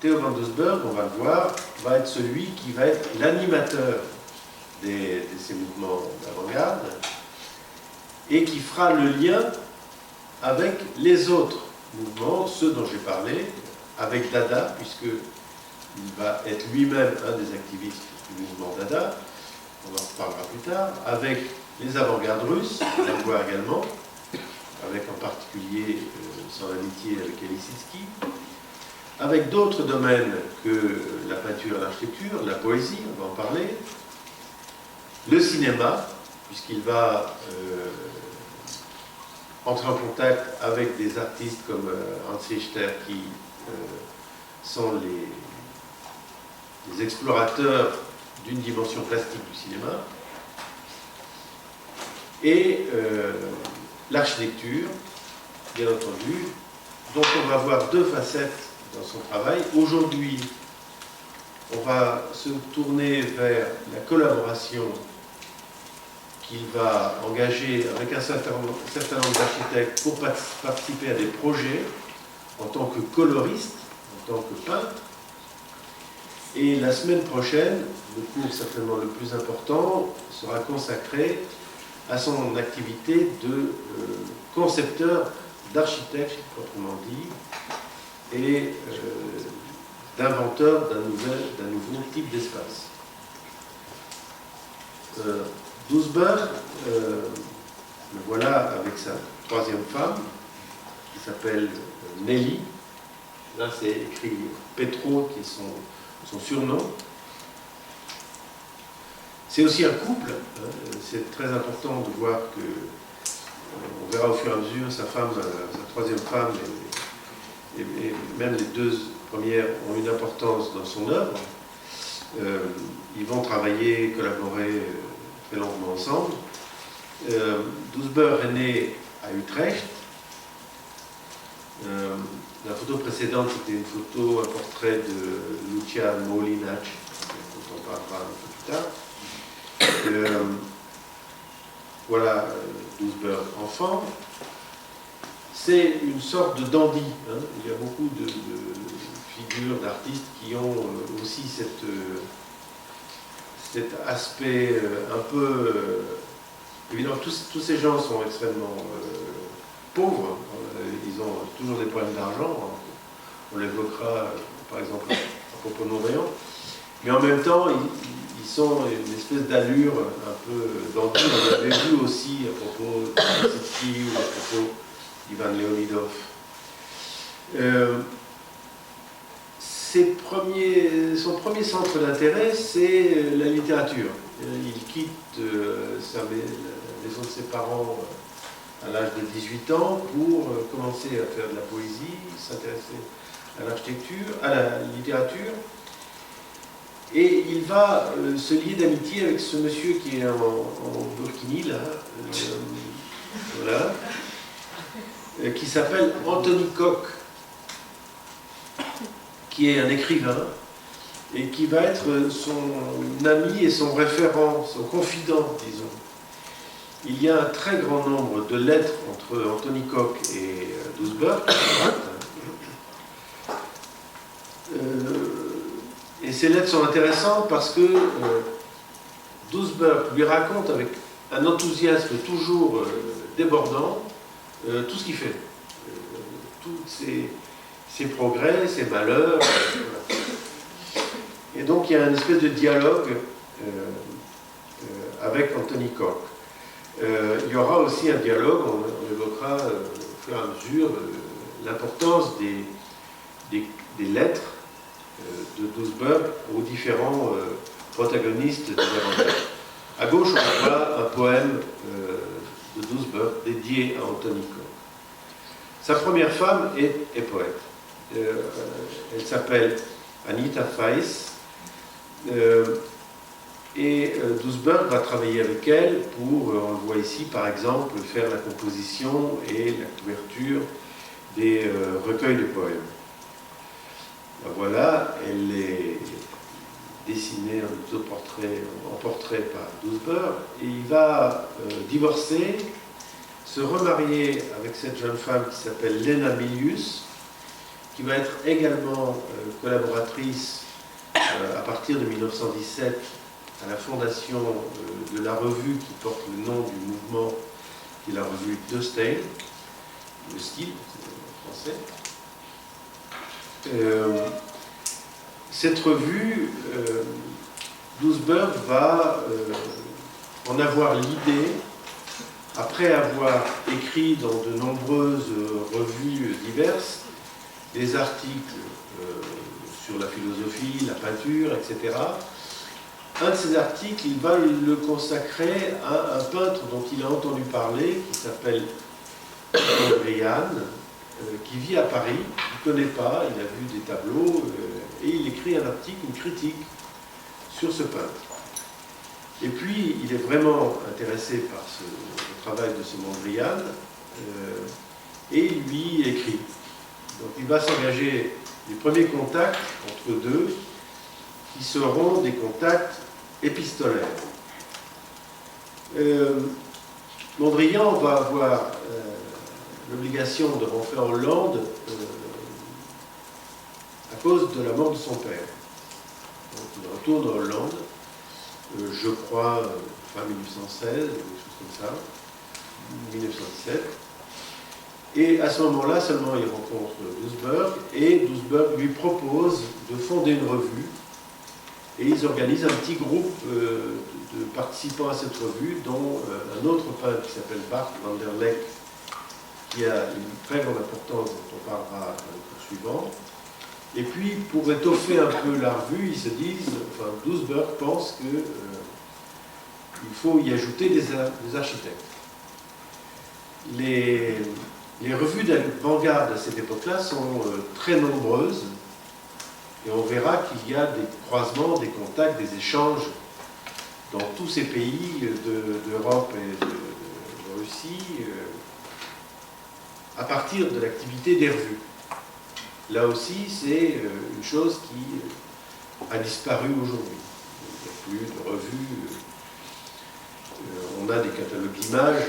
Theo van Doesburg, on va le voir, va être celui qui va être l'animateur de ces mouvements d'avant-garde et qui fera le lien avec les autres mouvements, ceux dont j'ai parlé, avec Dada, puisqu'il va être lui-même un des activistes du mouvement Dada, on en reparlera plus tard, avec les avant-gardes russes, on va le voir également, avec en particulier son amitié avec Lissitzky, avec d'autres domaines que la peinture et l'architecture, la poésie, on va en parler, le cinéma, puisqu'il va entrer en contact avec des artistes comme Hans Richter, qui sont les explorateurs d'une dimension plastique du cinéma, et l'architecture, bien entendu, dont on va voir deux facettes dans son travail. Aujourd'hui, on va se tourner vers la collaboration qu'il va engager avec un certain nombre d'architectes pour participer à des projets en tant que coloriste, en tant que peintre. Et la semaine prochaine, le cours certainement le plus important sera consacré à son activité de concepteur, d'architecte, proprement dit, et d'inventeur d'un nouveau type d'espace. Doesburg, le voilà avec sa troisième femme, qui s'appelle Nelly. Là, c'est écrit Petro, qui est son surnom. C'est aussi un couple. C'est très important de voir que, on verra au fur et à mesure, sa troisième femme, et même les deux premières ont une importance dans son œuvre. Ils vont travailler, collaborer très longuement ensemble. Doesburg est né à Utrecht. La photo précédente, c'était une photo, un portrait de Lucia Molinac, dont on parlera un peu plus tard. Voilà Doesburg enfant. C'est une sorte de dandy. Hein. Il y a beaucoup de figures d'artistes qui ont aussi cet aspect un peu... évidemment, tous ces gens sont extrêmement pauvres. Ils ont toujours des problèmes d'argent. On l'évoquera, par exemple, à propos de Mondrian. Mais en même temps, ils sont une espèce d'allure un peu dandy. On l'avait vu aussi à propos de Lissitzky ou à propos d'Ivan Leonidov. Son premier centre d'intérêt, c'est la littérature. Il quitte la maison de ses parents à l'âge de 18 ans pour commencer à faire de la poésie, s'intéresser à l'architecture, à la littérature. Et il va se lier d'amitié avec ce monsieur qui est en burkini, là, voilà, qui s'appelle Anthony Koch, qui est un écrivain, et qui va être son ami et son référent, son confident, disons. Il y a un très grand nombre de lettres entre Anthony Koch et Doesburg, et ces lettres sont intéressantes parce que Doesburg lui raconte avec un enthousiasme toujours débordant tout ce qu'il fait, tous ses progrès, ses malheurs. Voilà. Et donc il y a une espèce de dialogue avec Anthony Koch. Il y aura aussi un dialogue, on évoquera au fur et à mesure l'importance des lettres de Doesburg aux différents protagonistes des avant-gardes. À gauche, on voit un poème de Doesburg dédié à Anthony Koch. Sa première femme est poète. Elle s'appelle Anita Feiss. Et Doesburg va travailler avec elle pour, on le voit ici par exemple, faire la composition et la couverture des recueils de poèmes. Ben voilà, elle est dessinée en portrait par Doesburg, et il va divorcer, se remarier avec cette jeune femme qui s'appelle Lena Milius, qui va être également collaboratrice à partir de 1917 à la fondation de la revue qui porte le nom du mouvement, qui est la revue De Stijl, le style, c'est en français. Cette revue, Doesburg va en avoir l'idée, après avoir écrit dans de nombreuses revues diverses des articles sur la philosophie, la peinture, etc. Un de ces articles, il va le consacrer à un peintre dont il a entendu parler, qui s'appelle Mondrian, qui vit à Paris, il ne connaît pas, il a vu des tableaux, et il écrit un article, une critique sur ce peintre. Et puis, il est vraiment intéressé par le travail de ce Mondrian, et il lui écrit. Donc il va s'engager les premiers contacts entre deux, qui seront des contacts épistolaires. Mondrian va avoir l'obligation de rentrer en Hollande à cause de la mort de son père. Donc il retourne en Hollande, je crois, fin 1916, quelque chose comme ça, 1917. Et à ce moment-là, seulement il rencontre Doesburg, et Doesburg lui propose de fonder une revue, et ils organisent un petit groupe de participants à cette revue, dont un autre peintre qui s'appelle Bart van der Leck, qui a une très grande importance, dont on parlera dans le cours suivant. Et puis, pour étoffer un peu la revue, ils se disent, enfin, Doesburg pense qu'il faut y ajouter des architectes. Les revues d'avant-garde à cette époque-là sont très nombreuses, et on verra qu'il y a des croisements, des contacts, des échanges dans tous ces pays d'Europe et de Russie, à partir de l'activité des revues. Là aussi, c'est une chose qui a disparu aujourd'hui. Il n'y a plus de revues. On a des catalogues d'images,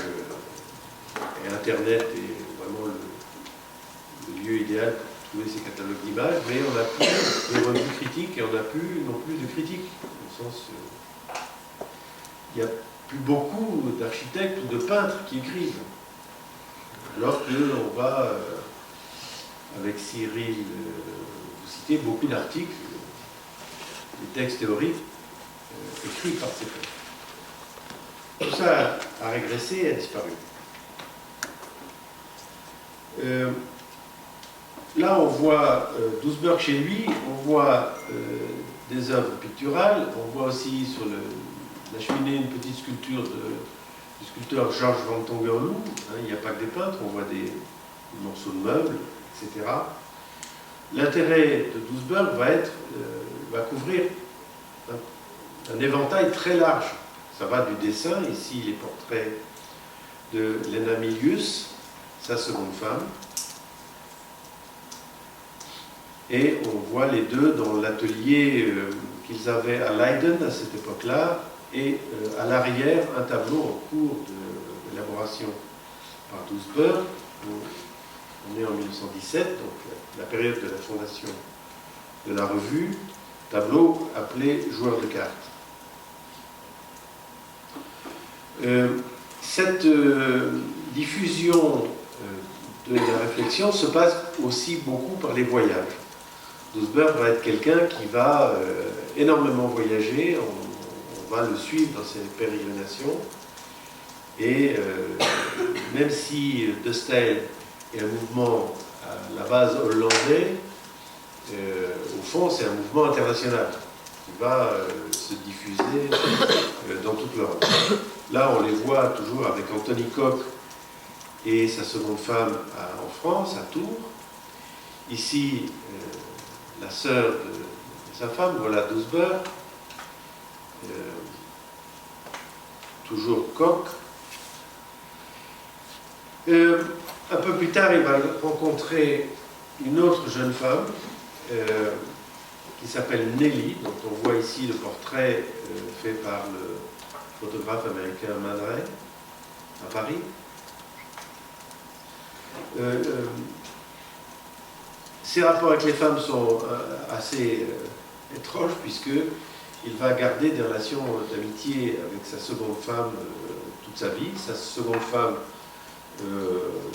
et Internet est vraiment le lieu idéal pour trouver ces catalogues d'images, mais on n'a plus de revues critiques et on n'a plus non plus de critiques. Dans le sens, il n'y a plus beaucoup d'architectes ou de peintres qui écrivent. Alors qu'on va, avec Cyril, vous citer beaucoup d'articles, des textes théoriques écrits par ces peintres. Tout ça a régressé et a disparu. Là, on voit Doesburg chez lui, on voit des œuvres picturales, on voit aussi sur la cheminée une petite sculpture du sculpteur Georges van Tongerloo. Il n'y a pas que des peintres, on voit des morceaux de meubles, etc. L'intérêt de Doesburg va couvrir un éventail très large. Ça va du dessin, ici les portraits de Lena Milius, sa seconde femme. Et on voit les deux dans l'atelier qu'ils avaient à Leiden à cette époque-là, et à l'arrière, un tableau en cours d'élaboration par Doesburg. On est en 1917, donc la période de la fondation de la revue, tableau appelé Joueur de cartes. Cette diffusion de la réflexion se passe aussi beaucoup par les voyages. Doesburg va être quelqu'un qui va énormément voyager, on va le suivre dans ses pérégrinations, et même si De Stijl est un mouvement à la base hollandais, au fond c'est un mouvement international qui va se diffuser dans toute l'Europe. Là on les voit toujours avec Anthony Koch et sa seconde femme en France, à Tours. Ici, la sœur de sa femme, voilà Doesburg. Toujours Koch. Un peu plus tard, il va rencontrer une autre jeune femme qui s'appelle Nelly, dont on voit ici le portrait fait par le photographe américain Man Ray, à Paris. Ses rapports avec les femmes sont assez étranges, puisqu'il va garder des relations d'amitié avec sa seconde femme toute sa vie. Sa seconde femme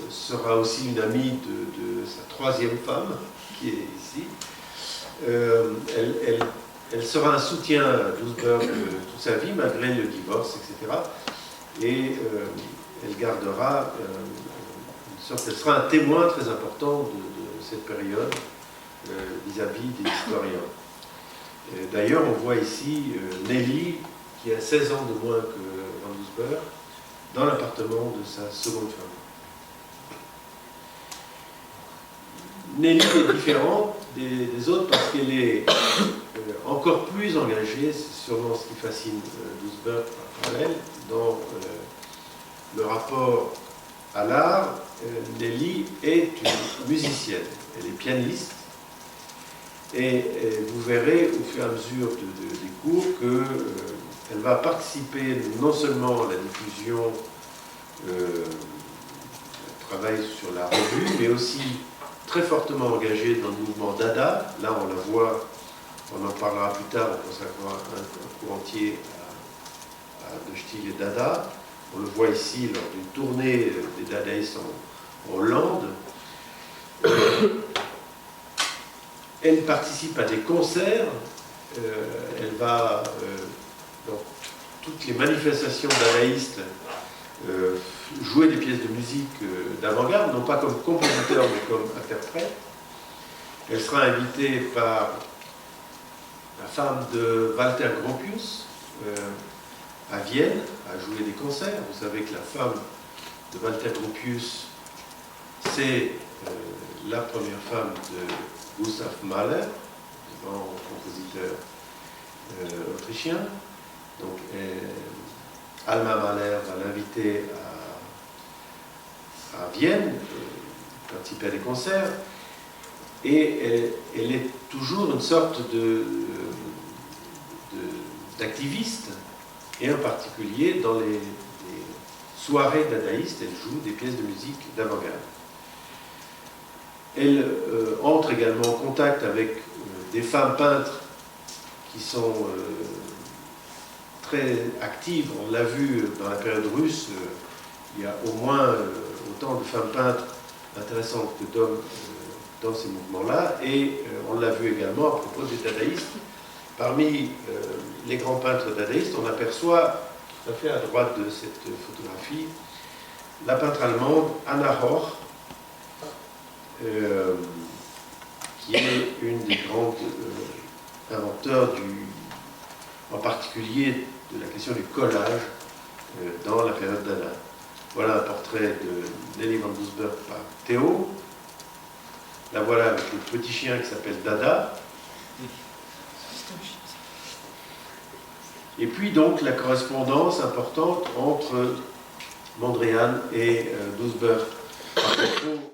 sera aussi une amie de sa troisième femme, qui est ici. Elle sera un soutien à Doesburg toute sa vie, malgré le divorce, etc. Et elle gardera une sorte, elle sera un témoin très important de cette période vis-à-vis des historiens. D'ailleurs, on voit ici Nelly, qui a 16 ans de moins que Van Doesburg, dans l'appartement de sa seconde femme. Nelly est différente des autres parce qu'elle est encore plus engagée, c'est sûrement ce qui fascine Doesburg par parallèle, dans le rapport à l'art. Nelly est une musicienne, elle est pianiste, et vous verrez au fur et à mesure des cours qu'elle va participer non seulement à la diffusion, elle travaille sur la revue, mais aussi très fortement engagée dans le mouvement Dada. Là, on la voit, on en parlera plus tard, on consacrera un cours entier à De Stijl et Dada. On le voit ici lors d'une tournée des dadaïstes en Hollande. Elle participe à des concerts, elle va dans toutes les manifestations dadaïstes jouer des pièces de musique d'avant-garde, non pas comme compositeur mais comme interprète. Elle sera invitée par la femme de Walter Gropius à Vienne à jouer des concerts. Vous savez que la femme de Walter Gropius, c'est la première femme de Gustav Mahler, grand compositeur autrichien. Donc, Alma Mahler va l'inviter à Vienne, participer à des concerts, et elle est toujours une sorte d'activiste, et en particulier dans les soirées dadaïstes, elle joue des pièces de musique d'avant-garde. Elle entre également en contact avec des femmes peintres qui sont très actives. On l'a vu dans la période russe, il y a au moins autant de femmes peintres intéressantes que d'hommes dans ces mouvements-là, et on l'a vu également à propos des dadaïstes. Parmi les grands peintres dadaïstes, on aperçoit, tout à fait à droite de cette photographie, la peintre allemande Anna Horch, qui est une des grandes inventeurs en particulier de la question du collage dans la période Dada. Voilà un portrait de Nelly Van Doesburg par Théo. La voilà avec le petit chien qui s'appelle Dada. Et puis donc la correspondance importante entre Mondrian et Doesburg à propos